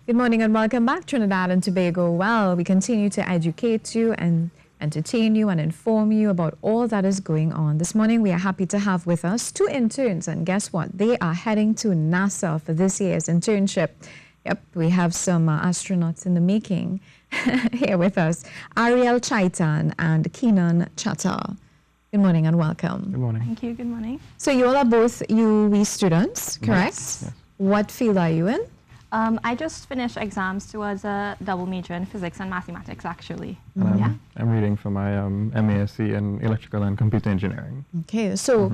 Good morning and welcome back, Trinidad and Tobago. Well, we continue to educate you and entertain you and inform you about all that is going on. This morning, we are happy to have with us two interns, and guess what? They are heading to NASA for this year's internship. Yep, we have some astronauts in the making here with us. Ariel Chaitan and Keenan Chatter. Good morning and welcome. Good morning. Thank you. Good morning. So you all are both UWE students, correct? Yes. What field are you in? I just finished exams towards a double major in physics and mathematics, actually. And I'm reading for my MASc in electrical and computer engineering. Okay, so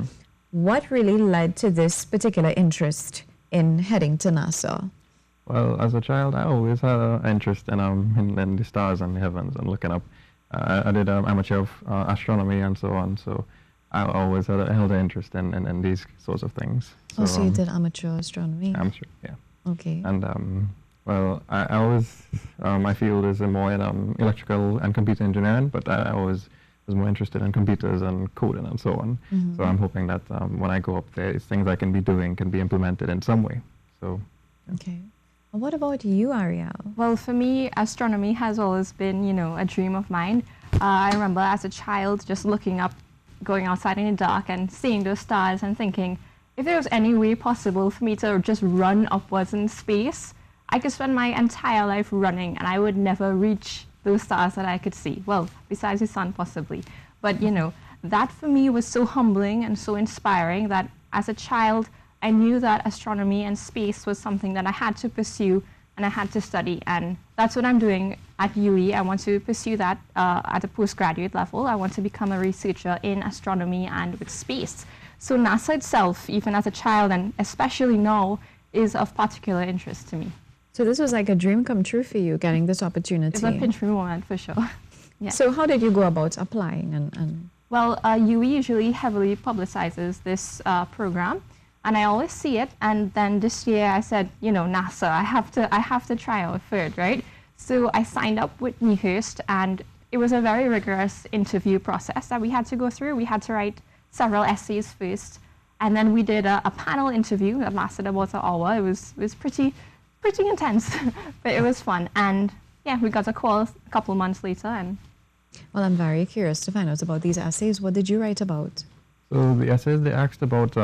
what really led to this particular interest in heading to NASA? Well, as a child, I always had an interest in the stars and the heavens and looking up. I did amateur astronomy and so on, so I always held an interest in these sorts of things. So you did amateur astronomy? Amateur, yeah. Okay. And well, I always, my field is more in electrical and computer engineering, but I always was more interested in computers and coding and so on. So I'm hoping that when I go up there, it's things I can be doing can be implemented in some way. So. Yeah. Okay. And what about you, Ariel? Well, for me, astronomy has always been, a dream of mine. I remember as a child just looking up, going outside in the dark and seeing those stars and thinking, if there was any way possible for me to just run upwards in space, I could spend my entire life running and I would never reach those stars that I could see. Well, besides the sun possibly. But, that for me was so humbling and so inspiring that as a child, I knew that astronomy and space was something that I had to pursue and I had to study. And that's what I'm doing at UWE. I want to pursue that at a postgraduate level. I want to become a researcher in astronomy and with space. So NASA itself, even as a child and especially now, is of particular interest to me. So this was like a dream come true for you, getting this opportunity. It's a pinch me moment for sure. Yeah. So how did you go about applying? And Well, UWE usually heavily publicizes this program, and I always see it. And then this year I said, NASA, I have to try out for it, right? So I signed up with Niherst, and it was a very rigorous interview process that we had to go through. We had to write several essays first, and then we did a panel interview that lasted about an hour. It was pretty intense, but it was fun. And yeah, we got a call a couple of months later. And well, I'm very curious to find out about these essays. What did you write about? So the essays, they asked about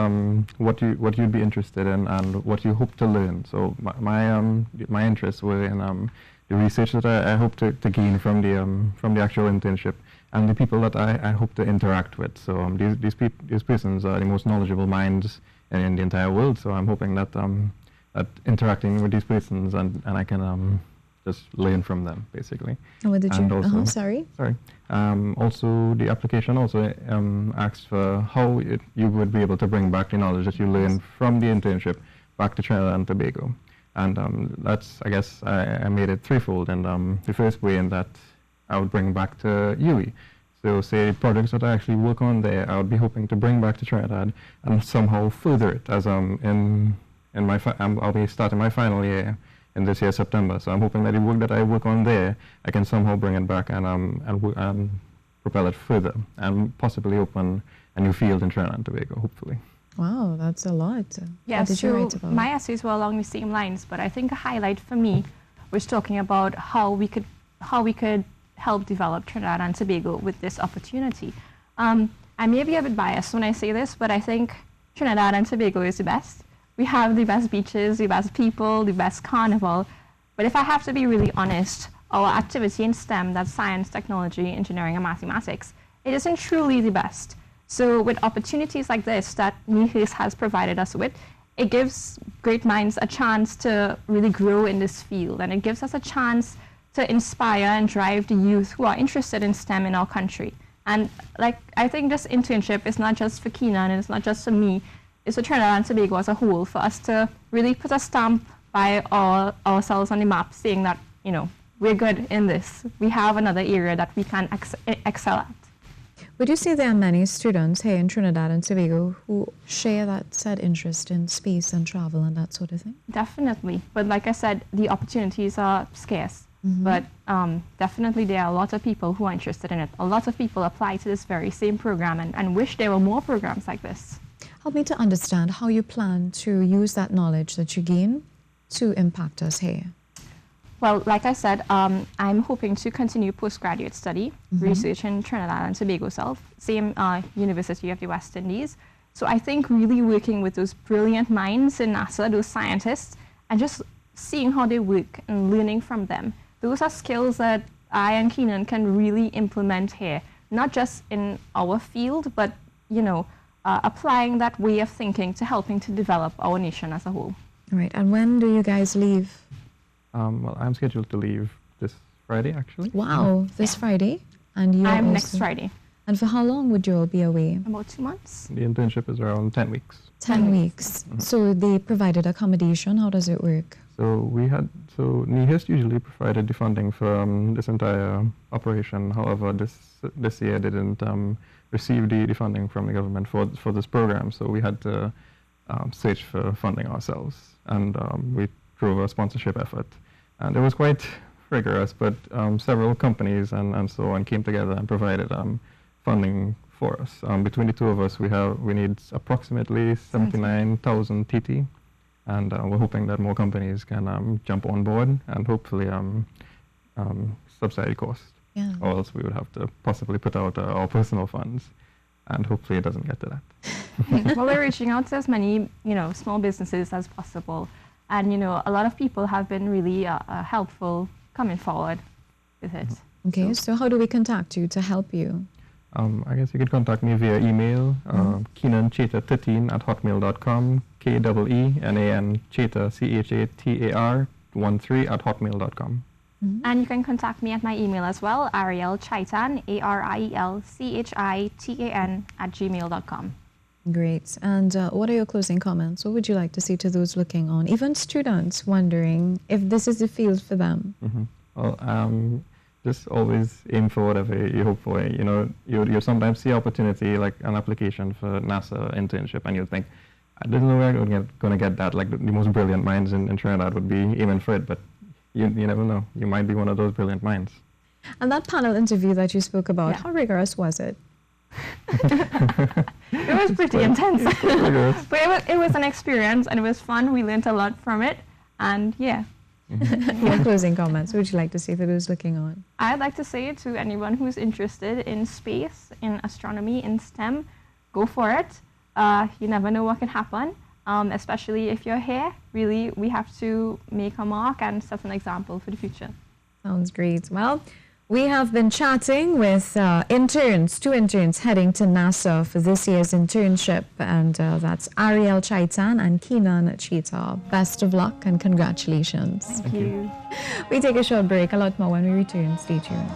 what you'd be interested in and what you hope to learn. So my interests were in the research that I hope to gain from the actual internship, and the people that I hope to interact with. So these persons are the most knowledgeable minds in the entire world. So I'm hoping that that interacting with these persons and I can just learn from them, basically. And what did and you? Also, sorry. Also, the application also asks for how you would be able to bring back the knowledge that you learned from the internship back to Trinidad and Tobago. And that's, I guess, I made it threefold. And the first way in that I would bring back to UWE. So say projects that I actually work on there, I would be hoping to bring back to Trinidad and somehow further it as I'll be starting my final year in this year, September. So I'm hoping that the work that I work on there, I can somehow bring it back and propel it further and possibly open a new field in Trinidad and Tobago, hopefully. Wow, that's a lot. Yeah, what did you write so about? my essays were along the same lines, but I think a highlight for me was talking about how we could help develop Trinidad and Tobago with this opportunity. I may be a bit biased when I say this, but I think Trinidad and Tobago is the best. We have the best beaches, the best people, the best carnival. But if I have to be really honest, our activity in STEM, that's science, technology, engineering, and mathematics, it isn't truly the best. So with opportunities like this that Niherst has provided us with, it gives great minds a chance to really grow in this field, and it gives us a chance to inspire and drive the youth who are interested in STEM in our country. And I think this internship is not just for Keenan, and it's not just for me, it's for Trinidad and Tobago as a whole, for us to really put a stamp by ourselves on the map, saying that, we're good in this. We have another area that we can excel at. Would you say there are many students here in Trinidad and Tobago who share that said interest in space and travel and that sort of thing? Definitely. But like I said, the opportunities are scarce. But definitely there are a lot of people who are interested in it. A lot of people apply to this very same program and wish there were more programs like this. Help me to understand how you plan to use that knowledge that you gain to impact us here. Well, like I said, I'm hoping to continue postgraduate study, research in Trinidad and Tobago itself, same University of the West Indies. So I think really working with those brilliant minds in NASA, those scientists, and just seeing how they work and learning from them. Those are skills that I and Keenan can really implement here, not just in our field, but, you know, applying that way of thinking to helping to develop our nation as a whole. All right, and when do you guys leave? Well, I'm scheduled to leave this Friday, actually. Wow, this Friday? And you I'm also, next Friday. And for how long would you all be away? About 2 months. The internship is around 10 weeks. 10 weeks. So they provided accommodation. How does it work? So Niherst usually provided the funding for this entire operation. However, this year they didn't receive the funding from the government for this program. So we had to search for funding ourselves, and we drove a sponsorship effort. And it was quite rigorous, but several companies and so on came together and provided funding for us. Between the two of us, we need approximately 79,000 TT, and we're hoping that more companies can jump on board and hopefully subsidy cost. Yeah. Or else we would have to possibly put out our personal funds, and hopefully it doesn't get to that. Well, we're reaching out to as many, you know, small businesses as possible, and you know, a lot of people have been really helpful coming forward with it. Okay, so how do we contact you to help you? I guess you could contact me via email, keenanchater13@hotmail.com, KEENAN Chater, CHATAR13@hotmail.com. And you can contact me at my email as well, Ariel Chaitan, ARIELCHITAN @gmail.com. Great. And what are your closing comments? What would you like to say to those looking on, even students wondering if this is the field for them? Well, just always aim for whatever you hope for. You know, you sometimes see opportunity like an application for NASA internship, and you'll think, I didn't know where I'm going to get that. Like the most brilliant minds in Trinidad would be aiming for it, but you never know. You might be one of those brilliant minds. And that panel interview that you spoke about, how rigorous was it? It was pretty intense. But it was an experience, and it was fun. We learned a lot from it, and yeah. Your closing comments, what would you like to say to those looking on? I'd like to say to anyone who's interested in space, in astronomy, in STEM, go for it. You never know what can happen, especially if you're here. Really, we have to make a mark and set an example for the future. Sounds great. Well, we have been chatting with two interns heading to NASA for this year's internship, and that's Ariel Chaitan and Keenan Chater. Best of luck and congratulations. Thank you. We take a short break. A lot more when we return. Stay tuned.